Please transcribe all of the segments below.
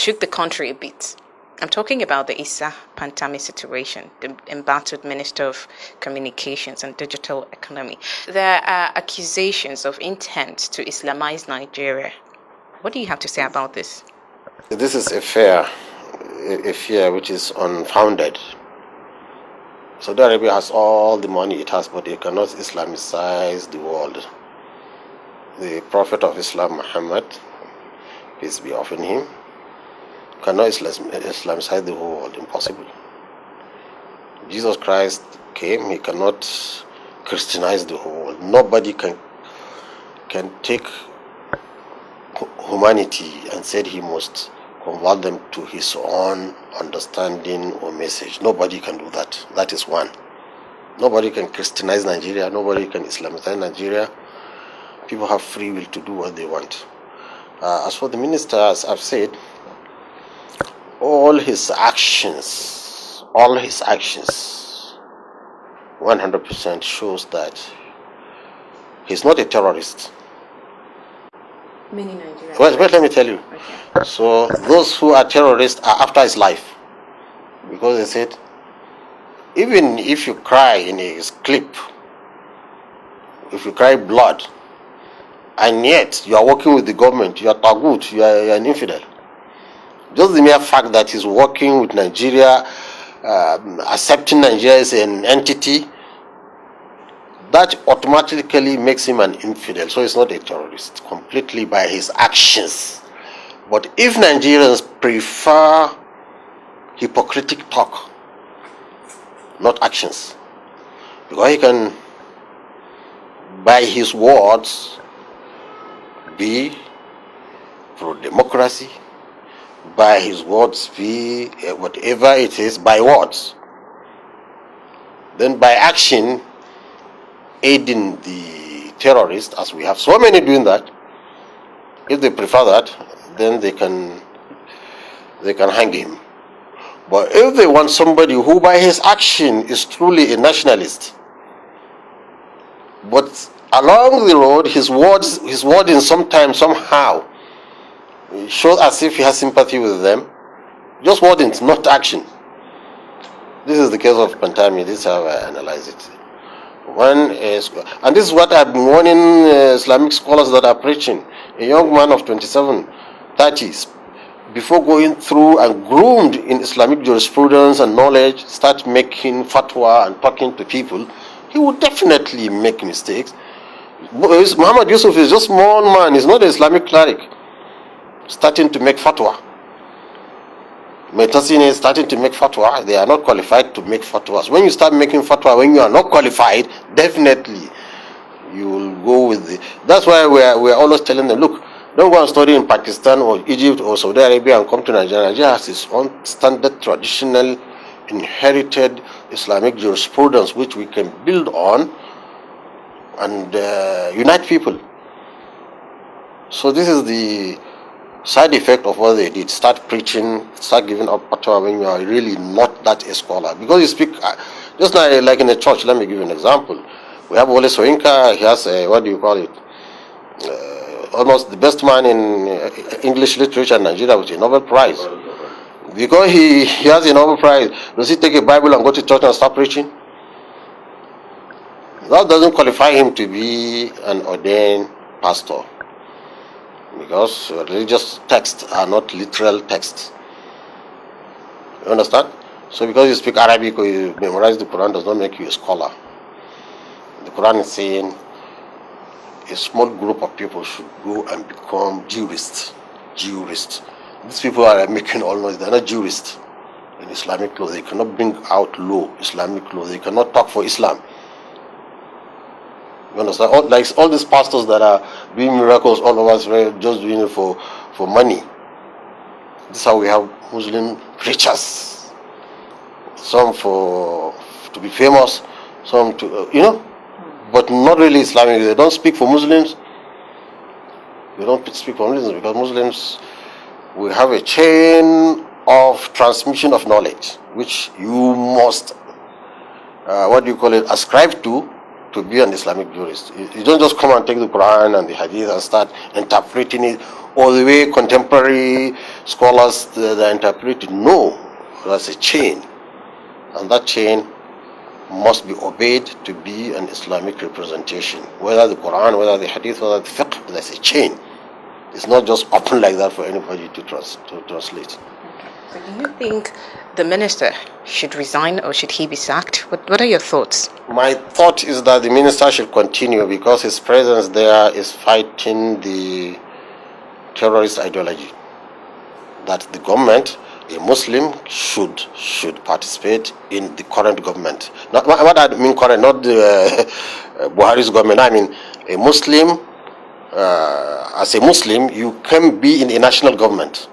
shook the country a bit. I'm talking about the Issa Pantami situation, the embattled Minister of Communications and Digital Economy. There are accusations of intent to Islamize Nigeria. What do you have to say about this? This is a fear which is unfounded. Saudi Arabia has all the money it has, but it cannot Islamicize the world. The Prophet of Islam, Muhammad, peace be upon him, cannot Islamicize the whole world. Impossible. Jesus Christ came, he cannot Christianize the whole world. Nobody can take humanity and said he must convert them to his own understanding or message. Nobody can do that. That is one. Nobody can Christianize Nigeria. Nobody can Islamize Nigeria. People have free will to do what they want. As for the minister, as I've said, all his actions, 100% shows that he's not a terrorist. Many Nigerians. Wait, let me tell you. Okay. So those who are terrorists are after his life. Because they said, even if you cry in his clip, if you cry blood, and yet you are working with the government, you are tagut, you are an infidel. Just the mere fact that he's working with Nigeria, accepting Nigeria as an entity, that automatically makes him an infidel. So he's not a terrorist completely by his actions. But if Nigerians prefer hypocritic talk, not actions, because he can, by his words, be pro-democracy, by his words be whatever it is, by words, then by action, aiding the terrorists, as we have so many doing that. If they prefer that, then they can hang him. But if they want somebody who by his action is truly a nationalist, but along the road his wording sometimes somehow shows as if he has sympathy with them, just wording, not action. This is the case of Pantami. This is how I analyze it. And this is what I've been warning Islamic scholars that are preaching. A young man of 27, 30s, before going through and groomed in Islamic jurisprudence and knowledge, start making fatwa and talking to people, he would definitely make mistakes. Muhammad Yusuf is just a small man, he's not an Islamic cleric, starting to make fatwa. Metasine is starting to make fatwa. They are not qualified to make fatwas. When you start making fatwa when you are not qualified, definitely you will go with the. That's why we are always telling them, look, don't go and study in Pakistan or Egypt or Saudi Arabia and come to Nigeria. Nigeria has its own standard, traditional, inherited Islamic jurisprudence which we can build on and unite people. So this is the side effect of what they did. Start preaching, start giving up fatwa when you are really not that a scholar. Because you speak, just like in a church, let me give you an example. We have Wole Soyinka, he has almost the best man in English literature in Nigeria with a Nobel Prize. Because he has a Nobel Prize, does he take a Bible and go to church and start preaching? That doesn't qualify him to be an ordained pastor. Because religious texts are not literal texts. You understand? So because you speak Arabic or you memorize the Quran does not make you a scholar. The Quran is saying a small group of people should go and become jurists. These people are making all noise. They are not jurists in Islamic law. They cannot bring out law, Islamic law. They cannot talk for Islam. You understand? All these pastors that are doing miracles all over Israel, just doing it for money. This is how we have Muslim preachers. Some to be famous, some to, but not really Islamic. They don't speak for Muslims. They don't speak for Muslims because Muslims, we have a chain of transmission of knowledge, which you must, ascribe to be an Islamic jurist. You don't just come and take the Quran and the Hadith and start interpreting it or the way contemporary scholars they interpret it. No, there's a chain, and that chain must be obeyed to be an Islamic representation. Whether the Quran, whether the Hadith, whether the fiqh, there's a chain. It's not just open like that for anybody to translate. So do you think the minister should resign or should he be sacked? What are your thoughts? My thought is that the minister should continue because his presence there is fighting the terrorist ideology. That the government, a Muslim, should participate in the current government. Not what I mean current, not the Buhari's government. I mean a Muslim. As a Muslim, you can be in a national government,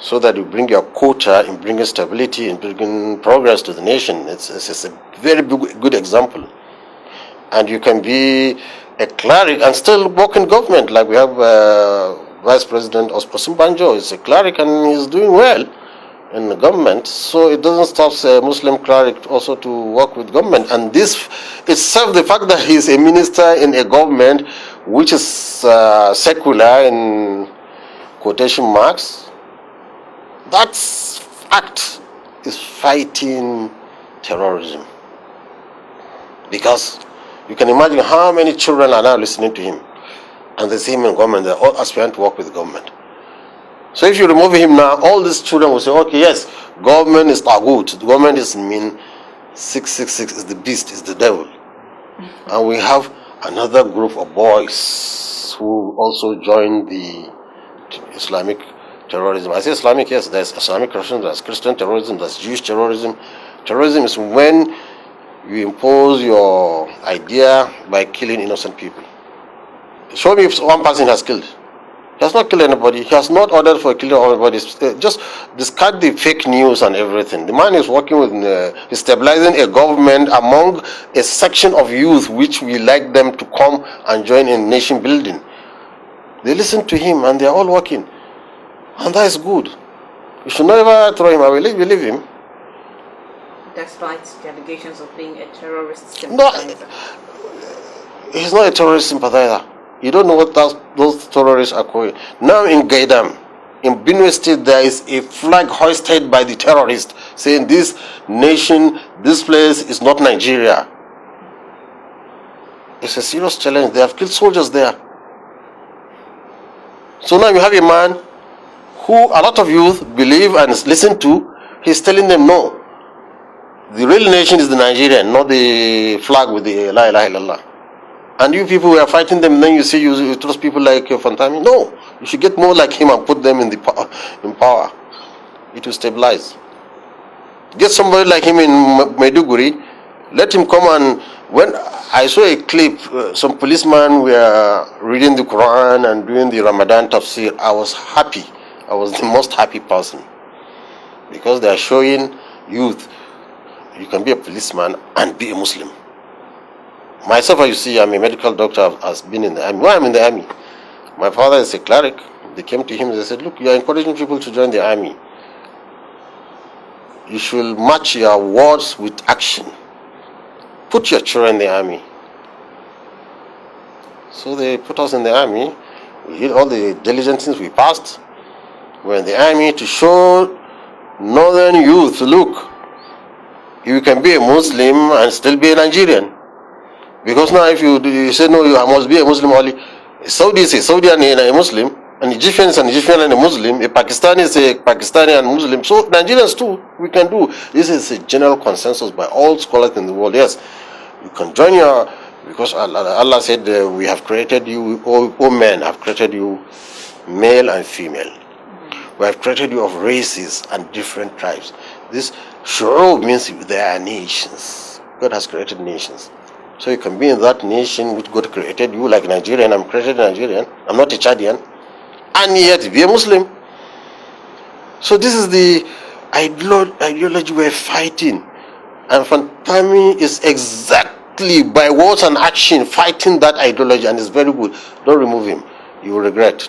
so that you bring your quota in bringing stability and bringing progress to the nation. It's a very good example. And you can be a cleric and still work in government, like we have Vice President Osinbajo is a cleric and he's doing well in the government. So it doesn't stop a Muslim cleric also to work with government. And this itself, the fact that he's a minister in a government which is secular in quotation marks, that act is fighting terrorism. Because you can imagine how many children are now listening to him, and they see him in government, they're all aspiring to work with the government. So if you remove him now, all these children will say, okay, yes, government is taghut, government is mean 666 is the beast, is the devil. And we have another group of boys who also joined the Islamic terrorism. I say Islamic, yes, there's Islamic terrorism, there's Christian terrorism, there's Jewish terrorism. Terrorism is when you impose your idea by killing innocent people. Show me if one person has killed. He has not killed anybody. He has not ordered for killing anybody. Just discard the fake news and everything. The man is working with, he's stabilizing a government among a section of youth which we like them to come and join in nation building. They listen to him and they are all working. And that is good. You should never throw him away. Leave him. Despite the allegations of being a terrorist sympathizer. No, he's not a terrorist sympathizer. You don't know what those terrorists are calling. Now in Gaidam, in Benue State, there is a flag hoisted by the terrorists saying this nation, this place is not Nigeria. It's a serious challenge. They have killed soldiers there. So now you have a man who a lot of youth believe and listen to. He's telling them no. The real nation is the Nigerian, not the flag with the La ilaha illallah. And you people who are fighting them, then you say you trust people like Pantami. No, you should get more like him and put them in power. It will stabilize. Get somebody like him in Maiduguri. Let him come and when I saw a clip, some policemen were reading the Quran and doing the Ramadan tafsir. I was happy. I was the most happy person because they are showing youth you can be a policeman and be a Muslim. Myself, you see, I'm a medical doctor, has been in the army. Why I'm in the army? My father is a cleric. They came to him, they said, look, you are encouraging people to join the army. You should match your words with action. Put your children in the army. So they put us in the army. We did all the diligent things we passed. We're in the army to show northern youth, look, you can be a Muslim and still be a Nigerian. Because now if you say no, you must be a Muslim only. Saudi is a Saudi and a Muslim, an Egyptian is an Egyptian and a Muslim, a Pakistani is a Pakistani and Muslim. So Nigerians too, we can do. This is a general consensus by all scholars in the world. Yes, you can join your, because Allah said we have created you, all men have created you male and female. We have created you of races and different tribes. This shu'ub means there are nations. God has created nations. So you can be in that nation which God created you, like Nigerian. I'm created Nigerian. I'm not a Chadian. And yet be a Muslim. So this is the ideology we're fighting. And Pantami is exactly by words and action fighting that ideology, and it's very good. Don't remove him. You will regret.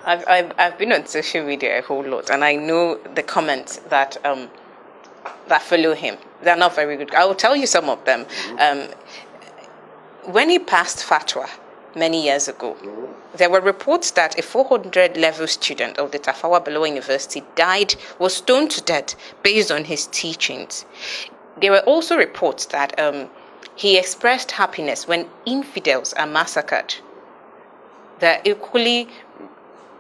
I've been on social media a whole lot, and I know the comments that that follow him. They're not very good. I will tell you some of them. When he passed fatwa many years ago. There were reports that a 400-level student of the Tafawa Balewa University was stoned to death based on his teachings. There were also reports that he expressed happiness when infidels are massacred. There are equally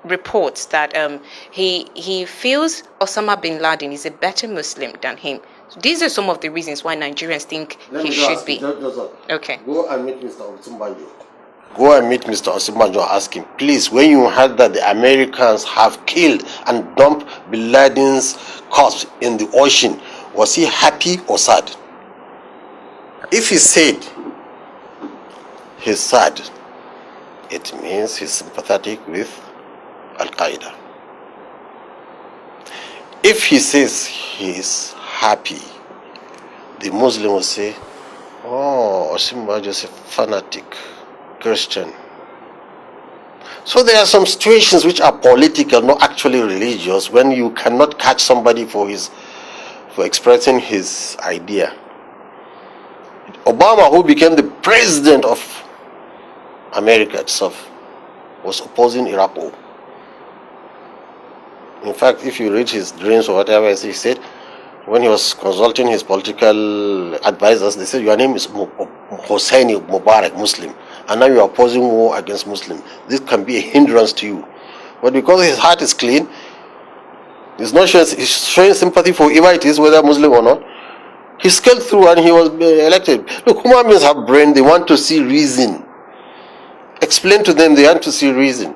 reports that he feels Osama bin Laden is a better Muslim than him. So these are some of the reasons why Nigerians think he should be. Okay. Go and meet Mr. Osimbanjo. Go and meet Mr. Osimbanjo and ask him, please, when you heard that the Americans have killed and dumped bin Laden's corpse in the ocean, was he happy or sad? If he said he's sad, it means he's sympathetic with Al-Qaeda. If he says he's happy, the Muslim will say, oh, Osimbanjo is a fanatic Christian. So there are some situations which are political, not actually religious, when you cannot catch somebody for expressing his idea. Obama, who became the president of America itself, was opposing Iraq war. In fact, if you read his dreams or whatever, he said, when he was consulting his political advisors, they said, your name is Hosseini Mubarak, Muslim, and now you are opposing war against Muslims. This can be a hindrance to you. But because his heart is clean, he's showing sympathy for whoever it is, whether Muslim or not, he scaled through and he was elected. Look, human beings have brain, they want to see reason. Explain to them, they want to see reason.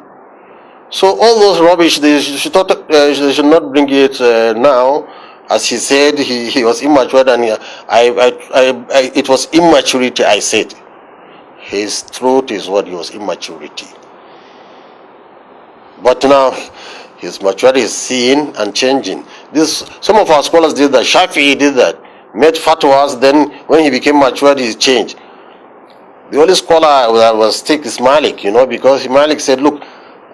So all those rubbish, they should not bring it now. As he said, he was immature, and it was immaturity, I said. His truth is what he was immaturity. But now, his maturity is seen and changing. Some of our scholars did that. Shafi'i did that. Made fatwas, then when he became mature, he changed. The only scholar that was stick is Malik, because Malik said, look,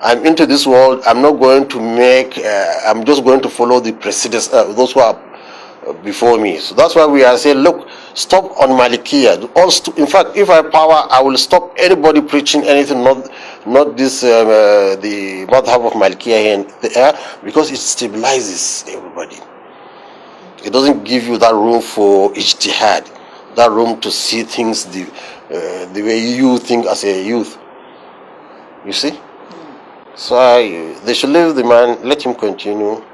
I'm into this world, I'm not going to I'm just going to follow the precedents, those who are before me. So that's why we are saying, look, stop on Malikiya. In fact, if I have power, I will stop anybody preaching anything, not this, the madhab of Malikiya here in the air, because it stabilizes everybody. It doesn't give you that room for ijtihad, that room to see things the way you think as a youth. You see? So they should leave the man, let him continue.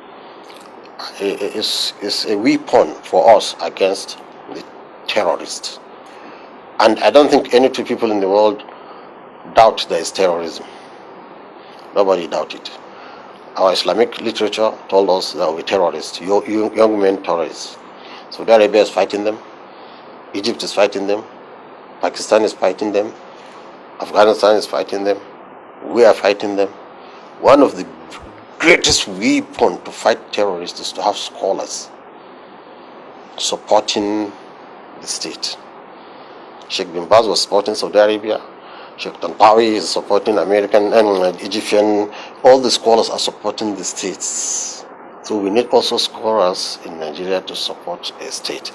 It's a weapon for us against the terrorists. And I don't think any two people in the world doubt there is terrorism. Nobody doubt it. Our Islamic literature told us there will be terrorists, young men terrorists. Saudi Arabia is fighting them. Egypt is fighting them. Pakistan is fighting them. Afghanistan is fighting them. We are fighting them. One of the greatest weapons to fight terrorists is to have scholars supporting the state. Sheikh bin Baz was supporting Saudi Arabia. Sheikh Pantami is supporting American and Egyptian. All the scholars are supporting the states. So we need also scholars in Nigeria to support a state.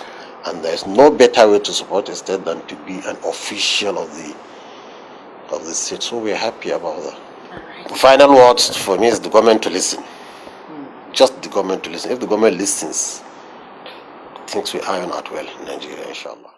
And there is no better way to support a state than to be an official of the state. So we are happy about that. The final words for me is the government to listen. Just the government to listen. If the government listens, things will iron out well in Nigeria, inshallah.